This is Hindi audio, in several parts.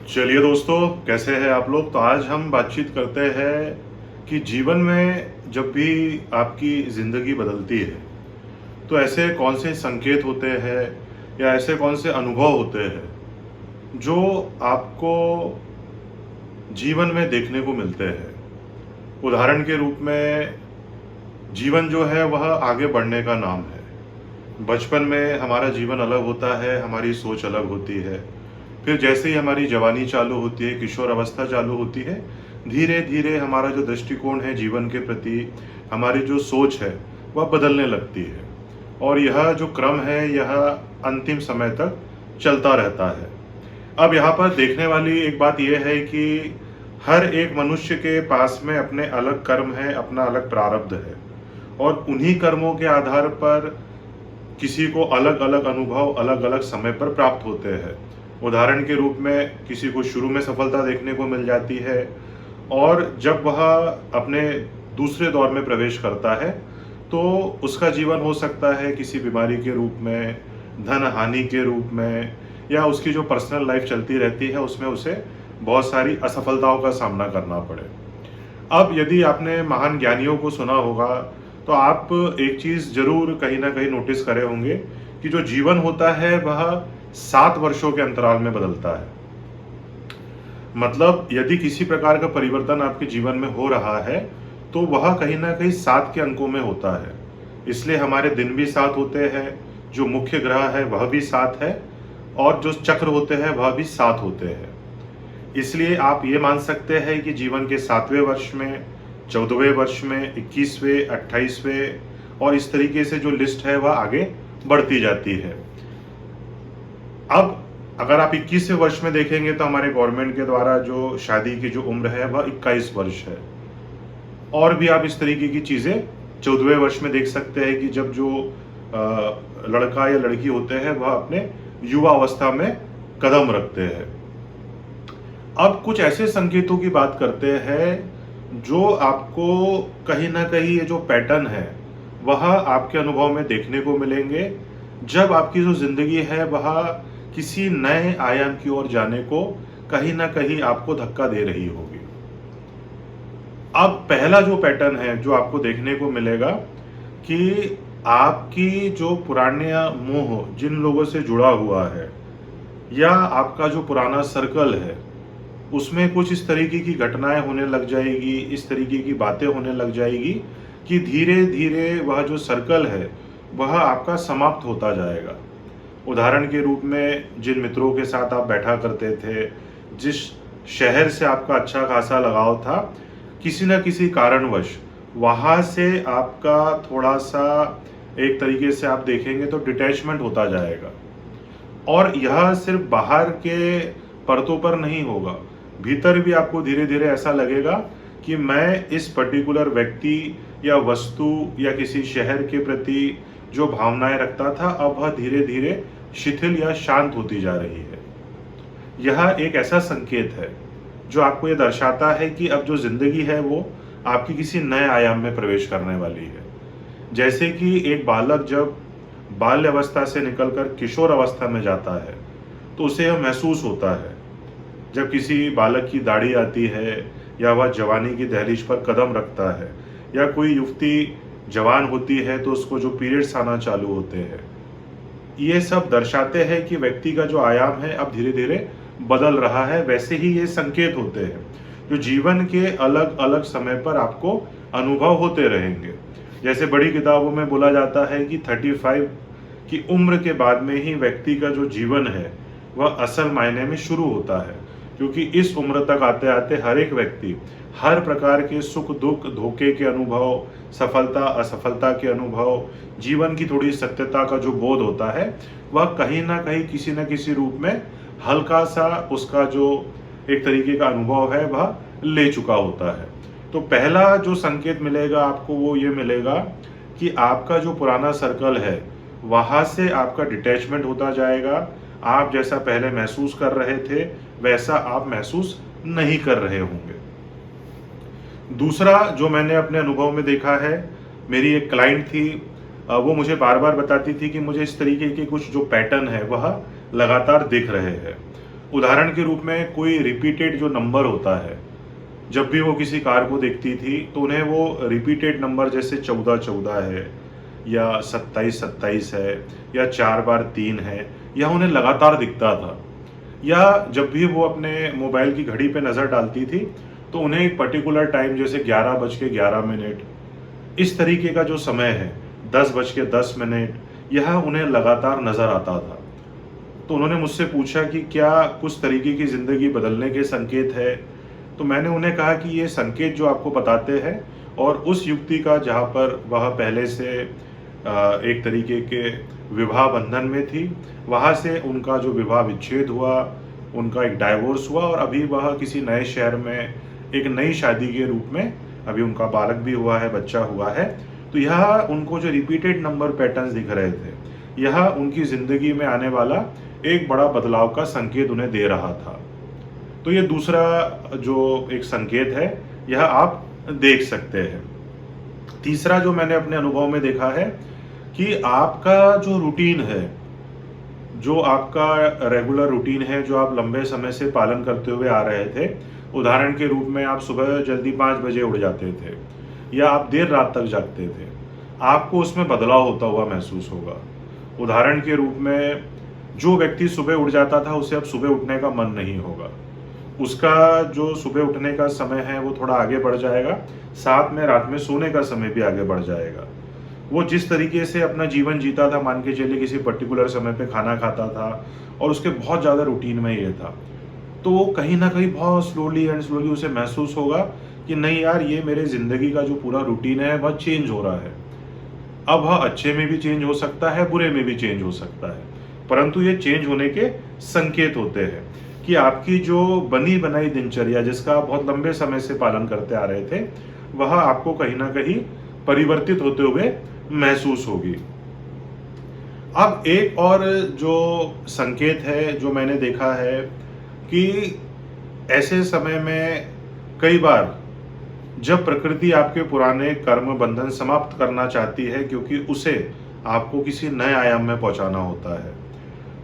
चलिए दोस्तों, कैसे हैं आप लोग। तो आज हम बातचीत करते हैं कि जीवन में जब भी आपकी ज़िंदगी बदलती है तो ऐसे कौन से संकेत होते हैं या ऐसे कौन से अनुभव होते हैं जो आपको जीवन में देखने को मिलते हैं। उदाहरण के रूप में जीवन जो है वह आगे बढ़ने का नाम है। बचपन में हमारा जीवन अलग होता है, हमारी सोच अलग होती है। फिर जैसे ही हमारी जवानी चालू होती है, किशोर अवस्था चालू होती है, धीरे धीरे हमारा जो दृष्टिकोण है जीवन के प्रति, हमारी जो सोच है वह बदलने लगती है। और यह जो क्रम है यह अंतिम समय तक चलता रहता है। अब यहाँ पर देखने वाली एक बात यह है कि हर एक मनुष्य के पास में अपने अलग कर्म है, अपना अलग प्रारब्ध है, और उन्हीं कर्मों के आधार पर किसी को अलग अलग अनुभव अलग अलग समय पर प्राप्त होते हैं। उदाहरण के रूप में किसी को शुरू में सफलता देखने को मिल जाती है, और जब वह अपने दूसरे दौर में प्रवेश करता है तो उसका जीवन हो सकता है किसी बीमारी के रूप में, धन हानि के रूप में, या उसकी जो पर्सनल लाइफ चलती रहती है उसमें उसे बहुत सारी असफलताओं का सामना करना पड़े। अब यदि आपने महान ज्ञानियों को सुना होगा तो आप एक चीज़ जरूर कहीं ना कहीं नोटिस करे होंगे कि जो जीवन होता है वह 7 वर्षों के अंतराल में बदलता है। मतलब यदि किसी प्रकार का परिवर्तन आपके जीवन में हो रहा है तो वह कहीं ना कहीं 7 के अंकों में होता है। इसलिए हमारे दिन भी 7 होते हैं, जो मुख्य ग्रह है वह भी 7 है, और जो चक्र होते हैं वह भी 7 होते हैं। इसलिए आप ये मान सकते हैं कि जीवन के 7वें वर्ष में, 14वें वर्ष में, 21वें, 28वें, और इस तरीके से जो लिस्ट है वह आगे बढ़ती जाती है। अब अगर आप 21वें वर्ष में देखेंगे तो हमारे गवर्नमेंट के द्वारा जो शादी की जो उम्र है वह 21 वर्ष है। और भी आप इस तरीके की चीज़ें 14वें वर्ष में देख सकते हैं कि जब जो लड़का या लड़की होते हैं वह अपने युवा अवस्था में कदम रखते हैं। अब कुछ ऐसे संकेतों की बात करते हैं जो आपको कहीं ना कहीं ये जो पैटर्न है वह आपके अनुभव में देखने को मिलेंगे जब आपकी जो जिंदगी है वह किसी नए आयाम की ओर जाने को कहीं ना कहीं आपको धक्का दे रही होगी। अब पहला जो पैटर्न है जो आपको देखने को मिलेगा कि आपकी जो पुराने मोह जिन लोगों से जुड़ा हुआ है या आपका जो पुराना सर्कल है उसमें कुछ इस तरीके की घटनाएं होने लग जाएगी, इस तरीके की बातें होने लग जाएगी कि धीरे धीरे वह जो सर्कल है वह आपका समाप्त होता जाएगा। उदाहरण के रूप में जिन मित्रों के साथ आप बैठा करते थे, जिस शहर से आपका अच्छा खासा लगाव था, किसी न किसी कारणवश वहाँ से आपका थोड़ा सा एक तरीके से आप देखेंगे तो डिटैचमेंट होता जाएगा। और यह सिर्फ बाहर के परतों पर नहीं होगा, भीतर भी आपको धीरे धीरे ऐसा लगेगा कि मैं इस पर्टिकुलर व्यक्ति या वस्तु या किसी शहर के प्रति जो भावनाएं रखता था अब वह धीरे धीरे शिथिल या शांत होती जा रही है। यह एक ऐसा संकेत है जो आपको यह दर्शाता है कि अब जो जिंदगी है वो आपकी किसी नए आयाम में प्रवेश करने वाली है। जैसे कि एक बालक जब बाल्य अवस्था से निकलकर किशोर अवस्था में जाता है तो उसे यह महसूस होता है। जब किसी बालक की दाढ़ी आती है या वह जवानी की दहलीज पर कदम रखता है, या कोई युवती जवान होती है तो उसको जो पीरियड्स आना चालू होते हैं, ये सब दर्शाते हैं कि व्यक्ति का जो आयाम है अब धीरे धीरे बदल रहा है। वैसे ही ये संकेत होते हैं जो जीवन के अलग अलग समय पर आपको अनुभव होते रहेंगे। जैसे बड़ी किताबों में बोला जाता है कि 35 की उम्र के बाद में ही व्यक्ति का जो जीवन है वह असल मायने में शुरू होता है, क्योंकि इस उम्र तक आते आते हर एक व्यक्ति हर प्रकार के सुख दुख, धोखे के अनुभव, सफलता असफलता के अनुभव, जीवन की थोड़ी सत्यता का जो बोध होता है वह कहीं ना कहीं किसी न किसी रूप में हल्का सा उसका जो एक तरीके का अनुभव है वह ले चुका होता है। तो पहला जो संकेत मिलेगा आपको वो ये मिलेगा कि आपका जो पुराना सर्कल है वहाँ से आपका डिटैचमेंट होता जाएगा। आप जैसा पहले महसूस कर रहे थे वैसा आप महसूस नहीं कर रहे होंगे। दूसरा जो मैंने अपने अनुभव में देखा है, मेरी एक क्लाइंट थी, वो मुझे बार बार बताती थी कि मुझे इस तरीके के कुछ जो पैटर्न है वह लगातार दिख रहे हैं। उदाहरण के रूप में कोई रिपीटेड जो नंबर होता है, जब भी वो किसी कार को देखती थी तो उन्हें वो रिपीटेड नंबर जैसे 14-14 है या 27-27 है या 4 बार 3 है, या उन्हें लगातार दिखता था। या जब भी वो अपने मोबाइल की घड़ी पे नज़र डालती थी तो उन्हें एक पर्टिकुलर टाइम जैसे 11:11 इस तरीके का जो समय है, 10:10 यह उन्हें लगातार नज़र आता था। तो उन्होंने मुझसे पूछा कि क्या कुछ तरीके की ज़िंदगी बदलने के संकेत है? तो मैंने उन्हें कहा कि ये संकेत जो आपको बताते हैं, और उस युक्ति का जहाँ पर वह पहले से एक तरीके के विवाह बंधन में थी, वहाँ से उनका जो विवाह विच्छेद हुआ, उनका एक डाइवोर्स हुआ, और अभी वह किसी नए शहर में एक नई शादी के रूप में अभी उनका बालक भी हुआ है, बच्चा हुआ है। तो यह उनको जो रिपीटेड नंबर पैटर्न्स दिख रहे थे, यह उनकी ज़िंदगी में आने वाला एक बड़ा बदलाव का संकेत उन्हें दे रहा था। तो ये दूसरा जो एक संकेत है, यह आप देख सकते हैं। तीसरा जो मैंने अपने अनुभव में देखा है कि आपका जो रूटीन है, जो आपका रेगुलर रूटीन है, जो आप लंबे समय से पालन करते हुए आ रहे थे, उदाहरण के रूप में आप सुबह जल्दी 5 बजे उठ जाते थे या आप देर रात तक जागते थे, आपको उसमें बदलाव होता हुआ महसूस होगा। उदाहरण के रूप में जो व्यक्ति सुबह उठ जाता था, उसे अब सुबह उठने का मन नहीं होगा। उसका जो सुबह उठने का समय है वो थोड़ा आगे बढ़ जाएगा, साथ में रात में सोने का समय भी आगे बढ़ जाएगा। वो जिस तरीके से अपना जीवन जीता था, मान के चलिए किसी पर्टिकुलर समय पे खाना खाता था और उसके बहुत ज़्यादा रूटीन में ये था, तो वो कहीं ना कहीं बहुत स्लोली उसे महसूस होगा कि नहीं यार, ये मेरे ज़िंदगी का जो पूरा रूटीन है वह चेंज हो रहा है। अब वह अच्छे में भी चेंज हो सकता है, बुरे में भी चेंज हो सकता है, परंतु ये चेंज होने के संकेत होते हैं कि आपकी जो बनी बनाई दिनचर्या, जिसका आप बहुत लंबे समय से पालन करते आ रहे थे, वह आपको कहीं ना कहीं परिवर्तित होते हुए महसूस होगी। अब एक और जो संकेत है जो मैंने देखा है कि ऐसे समय में कई बार जब प्रकृति आपके पुराने कर्म बंधन समाप्त करना चाहती है, क्योंकि उसे आपको किसी नए आयाम में पहुंचाना होता है,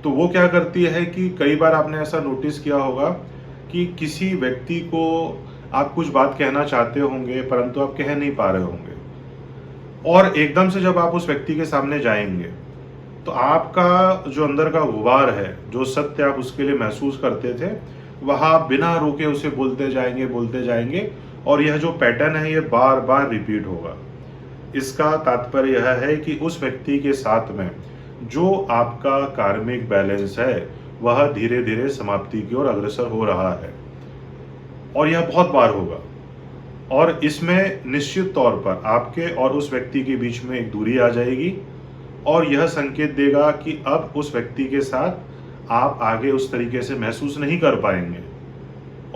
तो वो क्या करती है कि कई बार आपने ऐसा नोटिस किया होगा कि किसी व्यक्ति को आप कुछ बात कहना चाहते होंगे परंतु आप कह नहीं पा रहे होंगे, और एकदम से जब आप उस व्यक्ति के सामने जाएंगे तो आपका जो अंदर का गुबार है, जो सत्य आप उसके लिए महसूस करते थे, वह आप बिना रोके उसे बोलते जाएंगे, और यह जो पैटर्न है ये बार बार रिपीट होगा। इसका तात्पर्य यह है कि उस व्यक्ति के साथ में जो आपका कार्मिक बैलेंस है वह धीरे धीरे समाप्ति की ओर अग्रसर हो रहा है, और यह बहुत बार होगा। और इसमें निश्चित तौर पर आपके और उस व्यक्ति के बीच में एक दूरी आ जाएगी, और यह संकेत देगा कि अब उस व्यक्ति के साथ आप आगे उस तरीके से महसूस नहीं कर पाएंगे,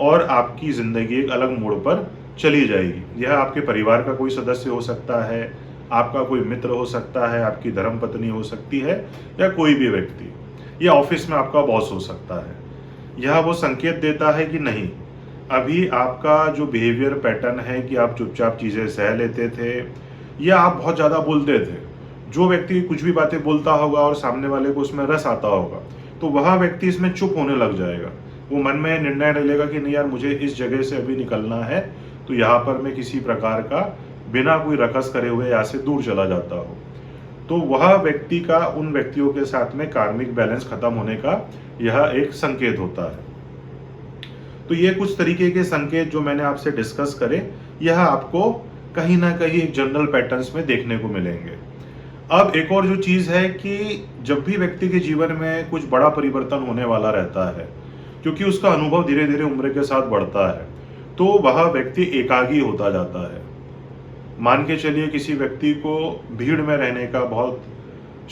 और आपकी ज़िंदगी एक अलग मोड़ पर चली जाएगी। यह आपके परिवार का कोई सदस्य हो सकता है, आपका कोई मित्र हो सकता है, आपकी धर्मपत्नी हो सकती है, या कोई भी व्यक्ति, या ऑफिस में आपका बॉस हो सकता है। यह वो संकेत देता है कि नहीं, अभी आपका जो बिहेवियर पैटर्न है कि आप चुपचाप चीज़ें सह लेते थे या आप बहुत ज़्यादा बोलते थे, जो व्यक्ति कुछ भी बातें बोलता होगा और सामने वाले को उसमें रस आता होगा, तो वह व्यक्ति इसमें चुप होने लग जाएगा। वो मन में निर्णय ले लेगा कि नहीं यार, मुझे इस जगह से अभी निकलना है, तो यहाँ पर मैं किसी प्रकार का बिना कोई रकस करे हुए यहाँ से दूर चला जाता हूँ। तो वह व्यक्ति का उन व्यक्तियों के साथ में कार्मिक बैलेंस खत्म होने का यह एक संकेत होता है। तो ये कुछ तरीके के संकेत जो मैंने आपसे डिस्कस करे, यह आपको कहीं ना कहीं एक जनरल पैटर्न्स में देखने को मिलेंगे। अब एक और जो चीज़ है कि जब भी व्यक्ति के जीवन में कुछ बड़ा परिवर्तन होने वाला रहता है, क्योंकि उसका अनुभव धीरे धीरे उम्र के साथ बढ़ता है, तो वह व्यक्ति एकाकी होता जाता है। मान के चलिए किसी व्यक्ति को भीड़ में रहने का बहुत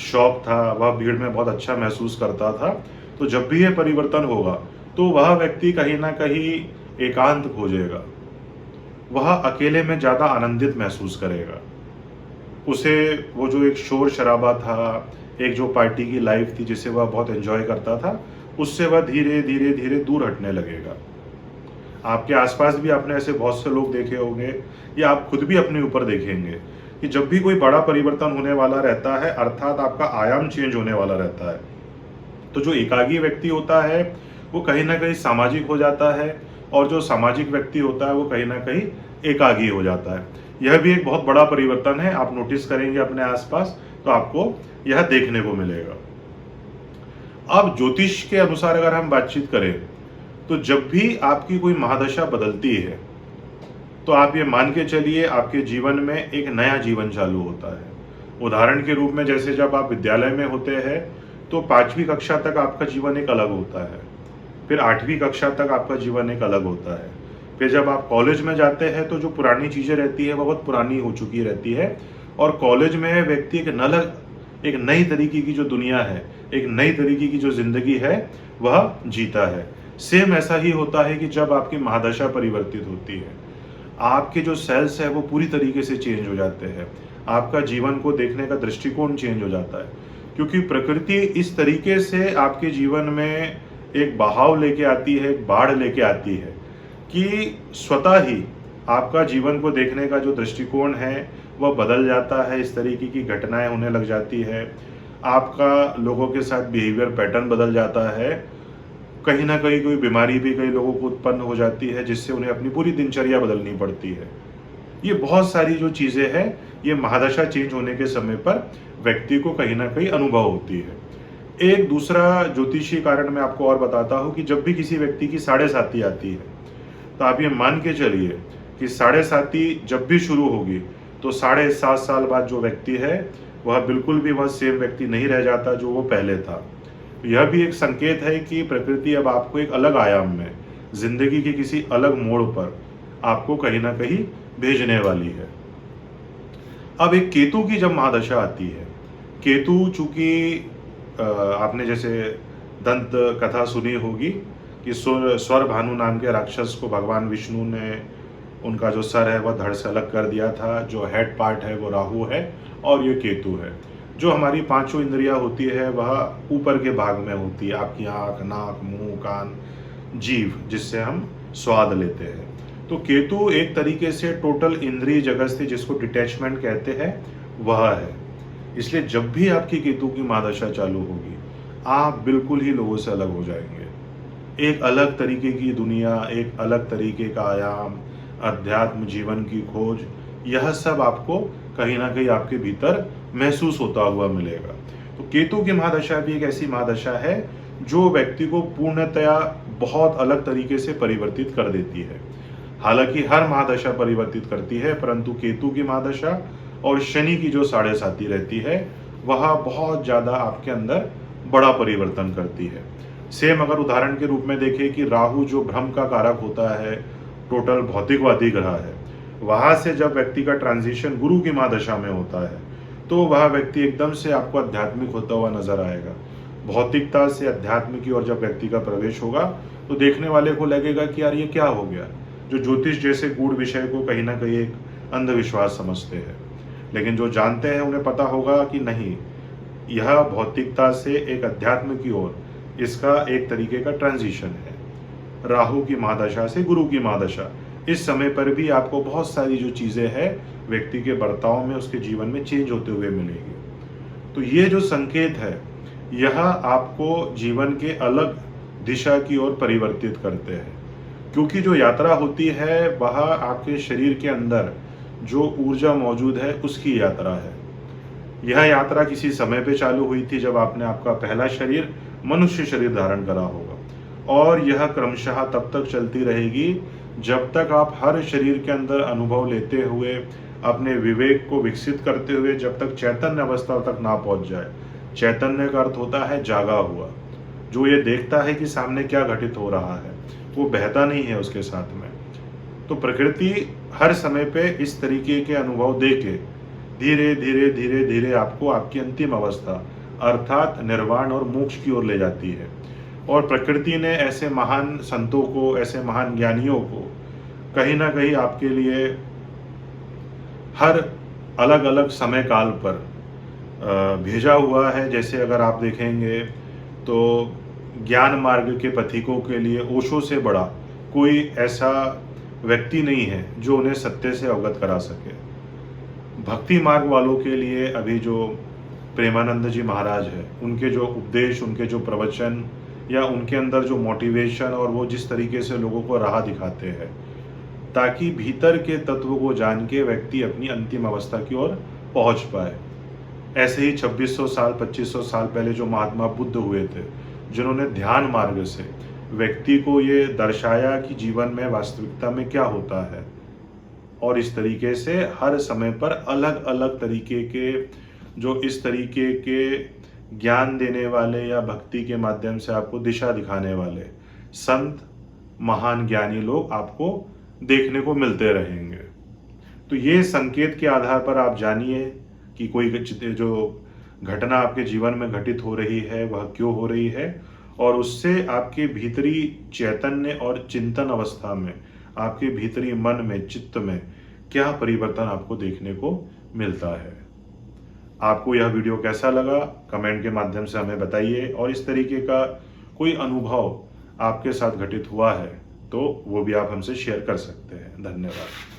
शौक था, वह भीड़ में बहुत अच्छा महसूस करता था, तो जब भी यह परिवर्तन होगा तो वह व्यक्ति कहीं ना कहीं एकांत खोजेगा, वह अकेले में ज़्यादा आनंदित महसूस करेगा। उसे वो जो एक शोर शराबा था, एक जो पार्टी की लाइफ थी जिसे वह बहुत एंजॉय करता था, उससे वह धीरे धीरे धीरे दूर हटने लगेगा। आपके आसपास भी आपने ऐसे बहुत से लोग देखे होंगे, या आप खुद भी अपने ऊपर देखेंगे कि जब भी कोई बड़ा परिवर्तन होने वाला रहता है, अर्थात आपका आयाम चेंज होने वाला रहता है, तो जो एकाकी व्यक्ति होता है वो कहीं ना कहीं सामाजिक हो जाता है, और जो सामाजिक व्यक्ति होता है वो कहीं ना कहीं एकाकी हो जाता है। यह भी एक बहुत बड़ा परिवर्तन है, आप नोटिस करेंगे अपने आसपास तो आपको यह देखने को मिलेगा। अब ज्योतिष के अनुसार अगर हम बातचीत करें, तो जब भी आपकी कोई महादशा बदलती है तो आप ये मान के चलिए आपके जीवन में एक नया जीवन चालू होता है। उदाहरण के रूप में, जैसे जब आप विद्यालय में होते हैं तो 5वीं कक्षा तक आपका जीवन एक अलग होता है, फिर 8वीं कक्षा तक आपका जीवन एक अलग होता है, फिर जब आप कॉलेज में जाते हैं तो जो पुरानी चीज़ें रहती है वो बहुत पुरानी हो चुकी रहती है, और कॉलेज में व्यक्ति एक नई तरीके की जो दुनिया है, एक नई तरीके की जो जिंदगी है वह जीता है। सेम ऐसा ही होता है कि जब आपकी महादशा परिवर्तित होती है, आपके जो सेल्स है वो पूरी तरीके से चेंज हो जाते हैं, आपका जीवन को देखने का दृष्टिकोण चेंज हो जाता है, क्योंकि प्रकृति इस तरीके से आपके जीवन में एक बहाव लेके आती है, एक बाढ़ लेके आती है कि स्वतः ही आपका जीवन को देखने का जो दृष्टिकोण है वह बदल जाता है। इस तरीके की घटनाएं होने लग जाती है, आपका लोगों के साथ बिहेवियर पैटर्न बदल जाता है, कहीं ना कहीं कोई बीमारी भी कई लोगों को उत्पन्न हो जाती है जिससे उन्हें अपनी पूरी दिनचर्या बदलनी पड़ती है। ये बहुत सारी जो चीज़ें हैं ये महादशा चेंज होने के समय पर व्यक्ति को कहीं ना कहीं अनुभव होती है। एक दूसरा ज्योतिषी कारण मैं आपको और बताता हूँ कि जब भी किसी व्यक्ति की 7.5 आती है तो आप ये मान के चलिए कि 7.5 जब भी शुरू होगी तो 7.5 साल बाद जो व्यक्ति है वह बिल्कुल भी वह सेम व्यक्ति नहीं रह जाता जो वो पहले था। यह भी एक संकेत है कि प्रकृति अब आपको एक अलग आयाम में, जिंदगी के किसी अलग मोड़ पर आपको कहीं ना कहीं भेजने वाली है। अब एक केतु की जब महादशा आती है, केतु चूंकि आपने जैसे दंत कथा सुनी होगी कि स्वर भानु नाम के राक्षस को भगवान विष्णु ने, उनका जो सर है वह धड़ से अलग कर दिया था, जो हेड पार्ट है वो राहु है और ये केतु है। जो हमारी 5 इंद्रियां होती है वह ऊपर के भाग में होती है, आपकी आँख, नाक, मुंह, कान, जीभ, जिससे हम स्वाद लेते हैं। तो केतु एक तरीके से टोटल इंद्रिय जगत से, जिसको डिटैचमेंट कहते हैं, वह है। इसलिए जब भी आपकी केतु की महादशा चालू होगी आप बिल्कुल ही लोगों से अलग हो जाएंगे। एक अलग तरीके की दुनिया, एक अलग तरीके का आयाम, अध्यात्म, जीवन की खोज, यह सब आपको कहीं ना कहीं आपके भीतर महसूस होता हुआ मिलेगा। तो केतु की महादशा भी एक ऐसी महादशा है जो व्यक्ति को पूर्णतया बहुत अलग तरीके से परिवर्तित कर देती है। हालांकि हर महादशा परिवर्तित करती है, परंतु केतु की महादशा और शनि की जो 7.5 रहती है वह बहुत ज़्यादा आपके अंदर बड़ा परिवर्तन करती है। सेम अगर उदाहरण के रूप में देखें कि राहु जो भ्रम का कारक होता है, टोटल भौतिकवादी ग्रह है, वहाँ से जब व्यक्ति का ट्रांजिशन गुरु की महादशा में होता है तो वह व्यक्ति एकदम से आपको आध्यात्मिक होता हुआ नजर आएगा। भौतिकता से अध्यात्म की ओर जब व्यक्ति का प्रवेश होगा तो देखने वाले को लगेगा कि यार ये क्या हो गया, जो ज्योतिष जैसे गूढ़ विषय को कहीं ना कहीं एक अंधविश्वास समझते हैं, लेकिन जो जानते हैं उन्हें पता होगा कि नहीं, यह भौतिकता से एक अध्यात्म की ओर इसका एक तरीके का ट्रांजिशन है। राहु की महादशा से गुरु की महादशा, इस समय पर भी आपको बहुत सारी जो चीज़ें हैं व्यक्ति के बर्ताव में, उसके जीवन में चेंज होते हुए मिलेगी। तो ये जो संकेत है यह आपको जीवन के अलग दिशा की ओर परिवर्तित करते हैं, क्योंकि जो यात्रा होती है वह आपके शरीर के अंदर जो ऊर्जा मौजूद है उसकी यात्रा है। यह यात्रा किसी समय पे चालू हुई थी जब आपने आपका पहला शरीर मनुष्य शरीर धारण करा होगा, और यह क्रमशः तब तक चलती रहेगी जब तक आप हर शरीर के अंदर अनुभव लेते हुए, अपने विवेक को विकसित करते हुए, जब तक चैतन्य अवस्था तक ना पहुंच जाए। चैतन्य का अर्थ होता है जागा हुआ, जो ये देखता है कि सामने क्या घटित हो रहा है, वो बहता नहीं है उसके साथ में। तो प्रकृति हर समय पे इस तरीके के अनुभव दे के धीरे धीरे धीरे धीरे आपको आपकी अंतिम अवस्था अर्थात निर्वाण और मोक्ष की ओर ले जाती है। और प्रकृति ने ऐसे महान संतों को, ऐसे महान ज्ञानियों को कहीं ना कहीं आपके लिए हर अलग अलग समय काल पर भेजा हुआ है। जैसे अगर आप देखेंगे तो ज्ञान मार्ग के पथिकों के लिए ओशो से बड़ा कोई ऐसा व्यक्ति नहीं है जो उन्हें सत्य से अवगत करा सके। भक्ति मार्ग वालों के लिए अभी जो प्रेमानंद जी महाराज है, उनके जो उपदेश, उनके जो प्रवचन, या उनके अंदर जो मोटिवेशन और वो जिस तरीके से लोगों को राह दिखाते हैं, ताकि भीतर के तत्व को जान के व्यक्ति अपनी अंतिम अवस्था की ओर पहुंच पाए। ऐसे ही 2600 साल 2500 साल पहले जो महात्मा बुद्ध हुए थे, जिन्होंने ध्यान मार्ग से व्यक्ति को ये दर्शाया कि जीवन में वास्तविकता में क्या होता है, और इस तरीके से हर समय पर अलग अलग तरीके के जो इस तरीके के ज्ञान देने वाले या भक्ति के माध्यम से आपको दिशा दिखाने वाले संत, महान ज्ञानी लोग आपको देखने को मिलते रहेंगे। तो ये संकेत के आधार पर आप जानिए कि कोई जो घटना आपके जीवन में घटित हो रही है वह क्यों हो रही है, और उससे आपके भीतरी चैतन्य और चिंतन अवस्था में, आपके भीतरी मन में, चित्त में क्या परिवर्तन आपको देखने को मिलता है। आपको यह वीडियो कैसा लगा कमेंट के माध्यम से हमें बताइए, और इस तरीके का कोई अनुभव आपके साथ घटित हुआ है तो वो भी आप हमसे शेयर कर सकते हैं। धन्यवाद।